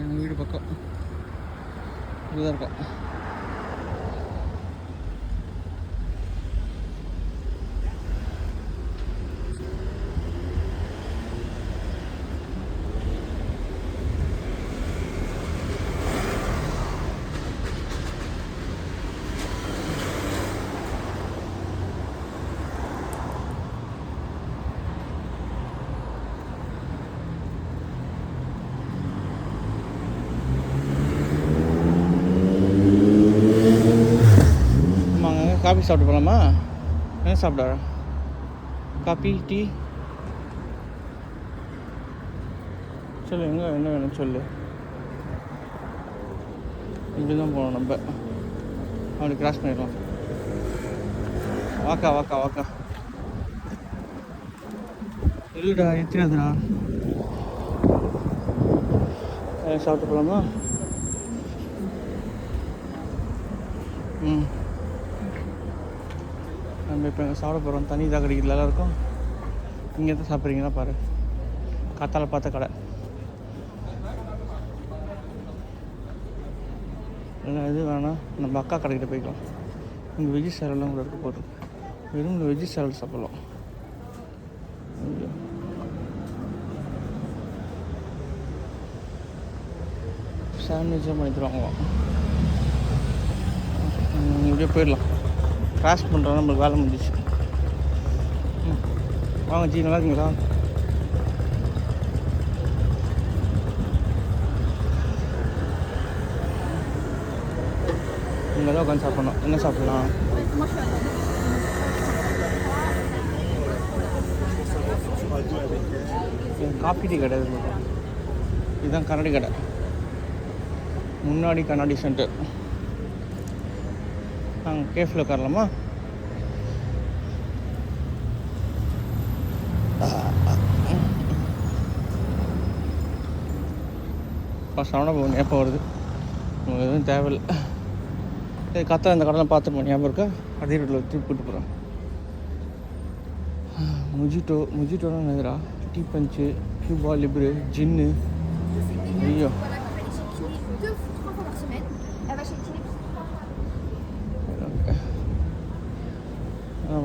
எங்கள் வீடு பக்கம் இதுதான் இருக்கோம். காஃபி சாப்பிட்டு போகலாமா? என்ன சாப்பிட? காஃபி, டீ சொல்லு. எங்கே என்ன வேணும் சொல்லு. இப்படி தான் போகணும் நம்ம. அப்படி கிராஸ் பண்ணிடலாம். வாக்கா வாக்கா வாக்கா. இல்லைடா எத்தியாதுடா. சாப்பிட்டு போகலாமா? ம். நம்ம இப்போ எங்கே சாப்பிட போகிறோம். தண்ணி தான் கிடைக்கல எல்லாருக்கும். இங்கே தான் சாப்பிட்றீங்களா பாரு. காத்தால பார்த்த கடை. ஏன்னா இது வேணாம், நம்ம அக்கா கடைக்கிட்ட போய்க்கலாம். இங்கே வெஜ்ஜி சேலட்லாம் கூட இருக்க போகுது. வெறும் வெஜ்ஜி சேலட் சாப்பிட்லாம். சாண்ட்விட்சாக பண்ணி தருவாங்க. இப்படியே போயிடலாம். கிராஸ் பண்ணுறோம், நம்மளுக்கு வேலை முடிஞ்சிச்சு. வாங்க ஜி, நல்லா இருக்கீங்களா? இங்கே தான் உட்காந்து சாப்பிட்ணும். என்ன சாப்பிட்லாம்? காஃபி டீ கடை இருக்குது. இதுதான் கண்ணாடி கடை. முன்னாடி கண்ணாடி சென்டர். நாங்கள் கேஃபில் உட்காரலாமா? சரவண பவன் எப்போ வருது? உங்களுக்கு எதுவும் தேவையில்லை. கத்தா இந்த கடைலாம் பார்த்துப்போம். ஞாபகம் இருக்கா? அதே ரோட்டில் திருப்பி கூப்பிட்டு போகிறோம். முஜிட்டோனா என்னதுடா? டீ பஞ்சு, கியூபா லிப்ரு, ஜின்னு. ஐயோ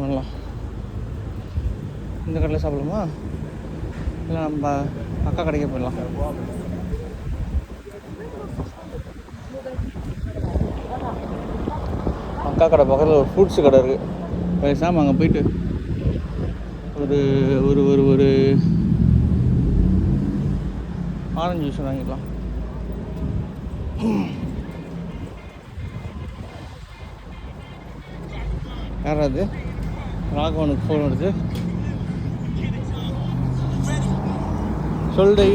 பண்ணலாம். இந்த கடையில் சாப்பிடலாமா? இல்லை நம்ம அக்கா கடைக்கு போயிடலாம். அக்கா கடை பக்கத்தில் ஒரு ஃப்ரூட்ஸு கடை இருக்குது. பேசாமல் அங்கே போயிட்டு ஒரு ஒரு ஒரு ஒரு ஆரஞ்சு ஜூஸ் வாங்கிக்கலாம். யாராவது ராகவனுக்கு ஃபோன் வருது. சொல்லுடி.